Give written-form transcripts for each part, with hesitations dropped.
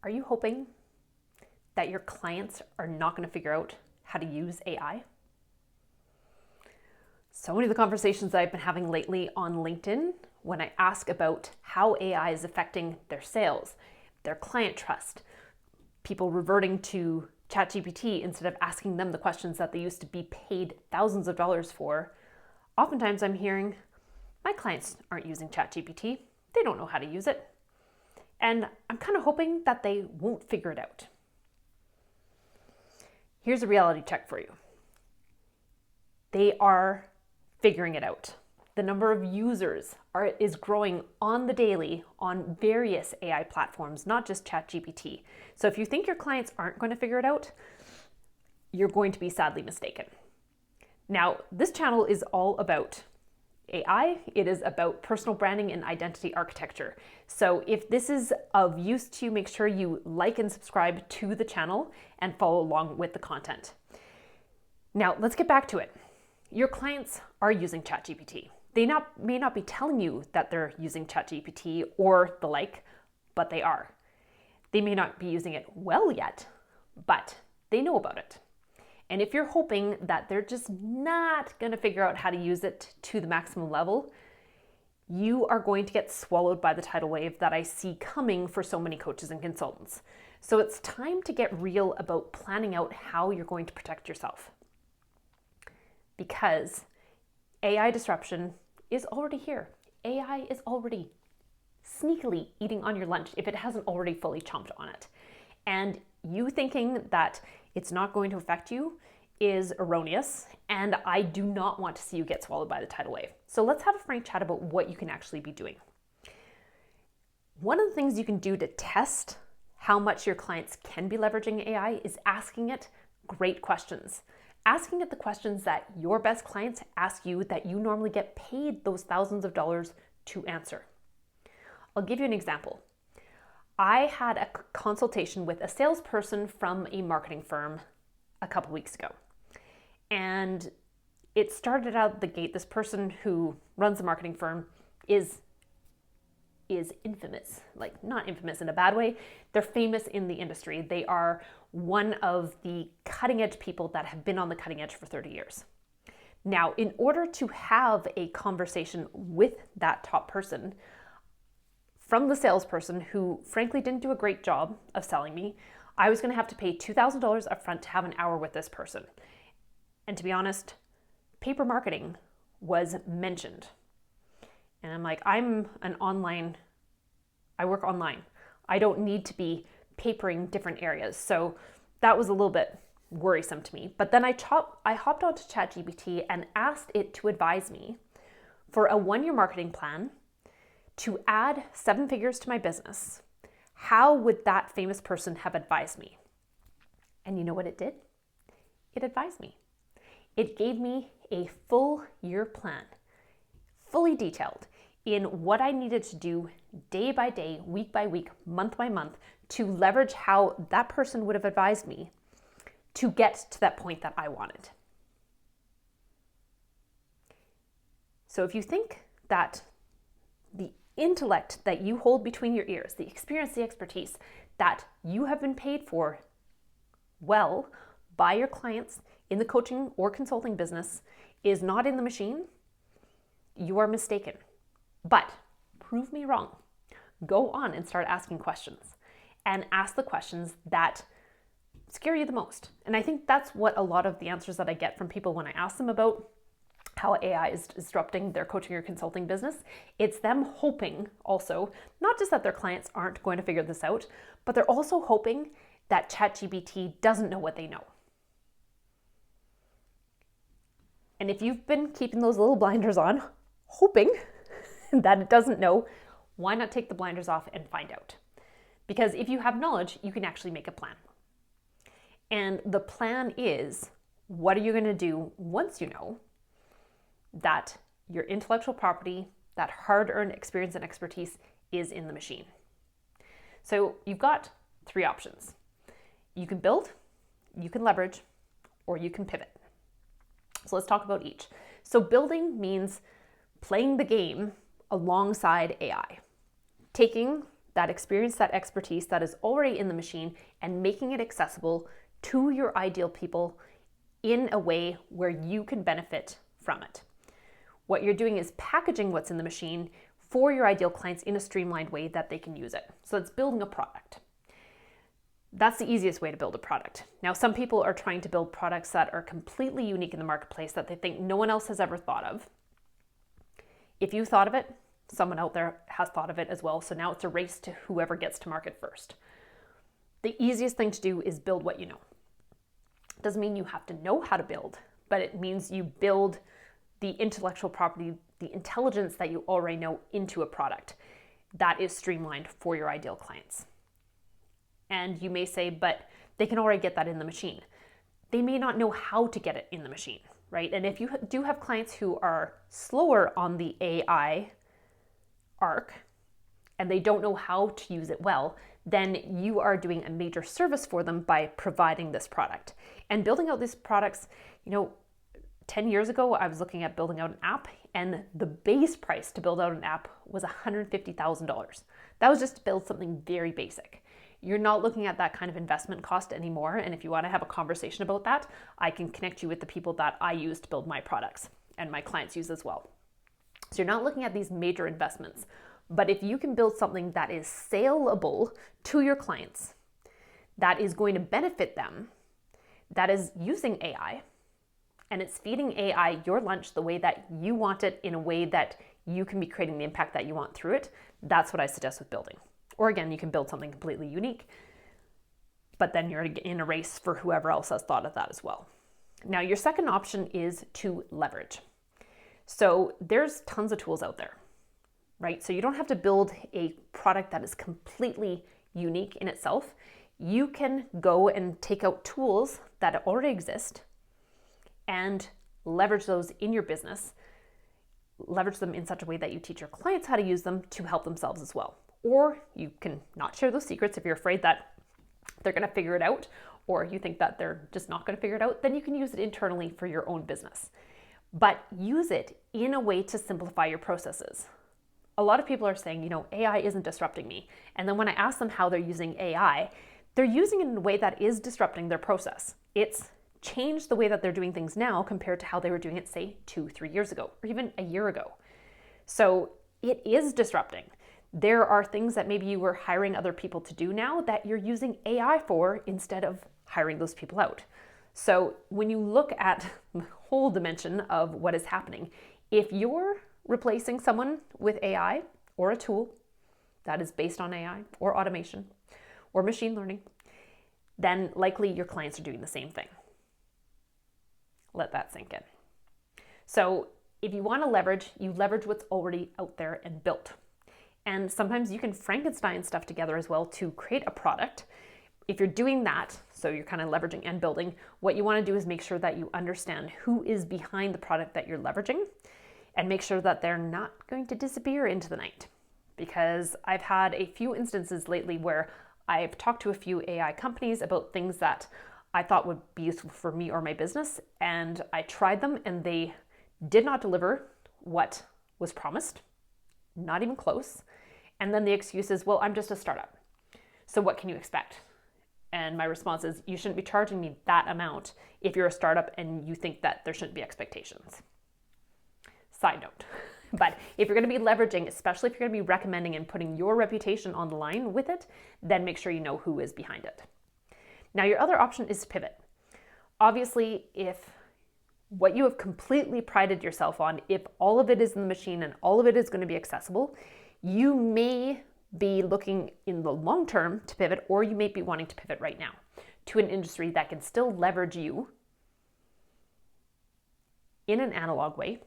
Are you hoping that your clients are not going to figure out how to use AI? So many of the conversations that I've been having lately on LinkedIn, when I ask about how AI is affecting their sales, their client trust, people reverting to ChatGPT instead of asking them the questions that they used to be paid thousands of dollars for, oftentimes I'm hearing, my clients aren't using ChatGPT. They don't know how to use it. And I'm kind of hoping that they won't figure it out. Here's a reality check for you. They are figuring it out. The number of users is growing on the daily on various AI platforms, not just ChatGPT. So if you think your clients aren't going to figure it out, you're going to be sadly mistaken. Now, this channel is all about AI. It is about personal branding and identity architecture. So if this is of use to you, make sure you like and subscribe to the channel and follow along with the content. Now, let's get back to it. Your clients are using ChatGPT. They may not be telling you that they're using ChatGPT or the like, but they are. They may not be using it well yet, but they know about it. And if you're hoping that they're just not going to figure out how to use it to the maximum level, you are going to get swallowed by the tidal wave that I see coming for so many coaches and consultants. So it's time to get real about planning out how you're going to protect yourself. Because AI disruption is already here. AI is already sneakily eating on your lunch if it hasn't already fully chomped on it. And you thinking that it's not going to affect you is erroneous, and I do not want to see you get swallowed by the tidal wave. So let's have a frank chat about what you can actually be doing. One of the things you can do to test how much your clients can be leveraging AI is asking it great questions. Asking it the questions that your best clients ask you that you normally get paid those thousands of dollars to answer. I'll give you an example. I had a consultation with a salesperson from a marketing firm a couple weeks ago. And it started out the gate, this person who runs the marketing firm is infamous, like not infamous in a bad way. They're famous in the industry. They are one of the cutting edge people that have been on the cutting edge for 30 years. Now, in order to have a conversation with that top person, from the salesperson who frankly didn't do a great job of selling me, I was going to have to pay $2,000 upfront to have an hour with this person. And to be honest, paper marketing was mentioned. And I'm like, I work online. I don't need to be papering different areas. So that was a little bit worrisome to me. But then I hopped onto ChatGPT and asked it to advise me for a 1-year marketing plan to add 7 figures to my business. How would that famous person have advised me? And you know what it did? It advised me. It gave me a full year plan, fully detailed in what I needed to do day by day, week by week, month by month to leverage how that person would have advised me to get to that point that I wanted. So if you think that the intellect that you hold between your ears, the experience, the expertise that you have been paid for well by your clients in the coaching or consulting business is not in the machine, you are mistaken. But prove me wrong. Go on and start asking questions and ask the questions that scare you the most. And I think that's what a lot of the answers that I get from people when I ask them about how AI is disrupting their coaching or consulting business. It's them hoping also, not just that their clients aren't going to figure this out, but they're also hoping that ChatGPT doesn't know what they know. And if you've been keeping those little blinders on, hoping that it doesn't know, why not take the blinders off and find out? Because if you have knowledge, you can actually make a plan. And the plan is, what are you going to do once you know that your intellectual property, that hard-earned experience and expertise is in the machine? So you've got 3 options. You can build, you can leverage, or you can pivot. So let's talk about each. So building means playing the game alongside AI, taking that experience, that expertise that is already in the machine and making it accessible to your ideal people in a way where you can benefit from it. What you're doing is packaging what's in the machine for your ideal clients in a streamlined way that they can use it. So it's building a product. That's the easiest way to build a product. Now, some people are trying to build products that are completely unique in the marketplace that they think no one else has ever thought of. If you thought of it, someone out there has thought of it as well. So now it's a race to whoever gets to market first. The easiest thing to do is build what you know. Doesn't mean you have to know how to build, but it means you build the intellectual property, the intelligence that you already know into a product that is streamlined for your ideal clients. And you may say, but they can already get that in the machine. They may not know how to get it in the machine, right? And if you do have clients who are slower on the AI arc and they don't know how to use it well, then you are doing a major service for them by providing this product. And building out these products, 10 years ago, I was looking at building out an app, and the base price to build out an app was $150,000. That was just to build something very basic. You're not looking at that kind of investment cost anymore. And if you want to have a conversation about that, I can connect you with the people that I use to build my products and my clients use as well. So you're not looking at these major investments. But if you can build something that is saleable to your clients, that is going to benefit them, that is using AI, and it's feeding AI your lunch the way that you want it in a way that you can be creating the impact that you want through it, that's what I suggest with building. Or again, you can build something completely unique, but then you're in a race for whoever else has thought of that as well. Now, your second option is to leverage. So there's tons of tools out there, right? So you don't have to build a product that is completely unique in itself. You can go and take out tools that already exist and leverage those in your business, leverage them in such a way that you teach your clients how to use them to help themselves as well. Or you can not share those secrets if you're afraid that they're going to figure it out, or you think that they're just not going to figure it out, then you can use it internally for your own business. But use it in a way to simplify your processes. A lot of people are saying, AI isn't disrupting me. And then when I ask them how they're using AI, they're using it in a way that is disrupting their process. It's changed the way that they're doing things now compared to how they were doing it, say, 2-3 years ago, or even a year ago. So it is disrupting. There are things that maybe you were hiring other people to do now that you're using AI for instead of hiring those people out. So when you look at the whole dimension of what is happening, if you're replacing someone with AI or a tool that is based on AI or automation or machine learning, then likely your clients are doing the same thing. Let that sink in. So if you want to leverage, you leverage what's already out there and built. And sometimes you can Frankenstein stuff together as well to create a product. If you're doing that, so you're kind of leveraging and building, what you want to do is make sure that you understand who is behind the product that you're leveraging and make sure that they're not going to disappear into the night. Because I've had a few instances lately where I've talked to a few AI companies about things that I thought would be useful for me or my business, and I tried them and they did not deliver what was promised, not even close. And then the excuse is, well, I'm just a startup, so what can you expect? And my response is, you shouldn't be charging me that amount if you're a startup and you think that there shouldn't be expectations. Side note. But if you're going to be leveraging, especially if you're going to be recommending and putting your reputation on the line with it, then make sure you know who is behind it. Now, your other option is to pivot. Obviously, if what you have completely prided yourself on, if all of it is in the machine and all of it is going to be accessible, you may be looking in the long term to pivot, or you may be wanting to pivot right now to an industry that can still leverage you in an analog way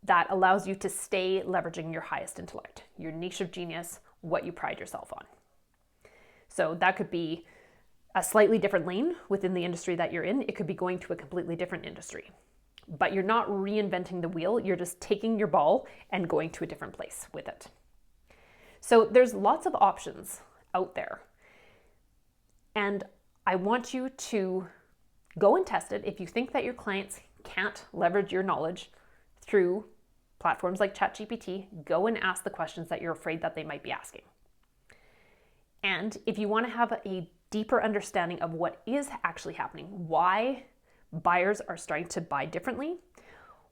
that allows you to stay leveraging your highest intellect, your niche of genius, what you pride yourself on. So that could be a slightly different lane within the industry that you're in. It could be going to a completely different industry. But you're not reinventing the wheel, you're just taking your ball and going to a different place with it. So there's lots of options out there. And I want you to go and test it. If you think that your clients can't leverage your knowledge through platforms like ChatGPT, go and ask the questions that you're afraid that they might be asking. And if you want to have a deeper understanding of what is actually happening, why buyers are starting to buy differently,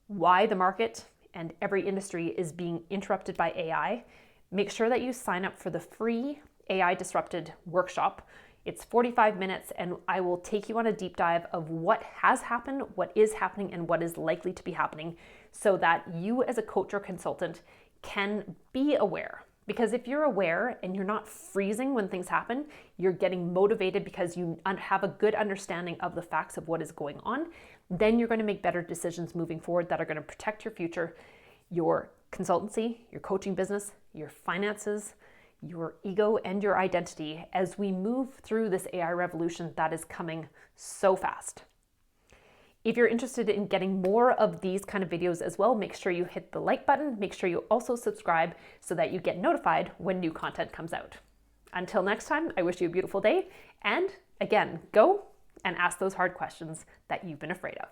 why the market and every industry is being interrupted by AI, make sure that you sign up for the free AI Disrupted workshop. It's 45 minutes, and I will take you on a deep dive of what has happened, what is happening, and what is likely to be happening so that you as a coach or consultant can be aware. Because if you're aware and you're not freezing when things happen, you're getting motivated because you have a good understanding of the facts of what is going on, then you're going to make better decisions moving forward that are going to protect your future, your consultancy, your coaching business, your finances, your ego, and your identity as we move through this AI revolution that is coming so fast. If you're interested in getting more of these kind of videos as well, make sure you hit the like button. Make sure you also subscribe so that you get notified when new content comes out. Until next time, I wish you a beautiful day. And again, go and ask those hard questions that you've been afraid of.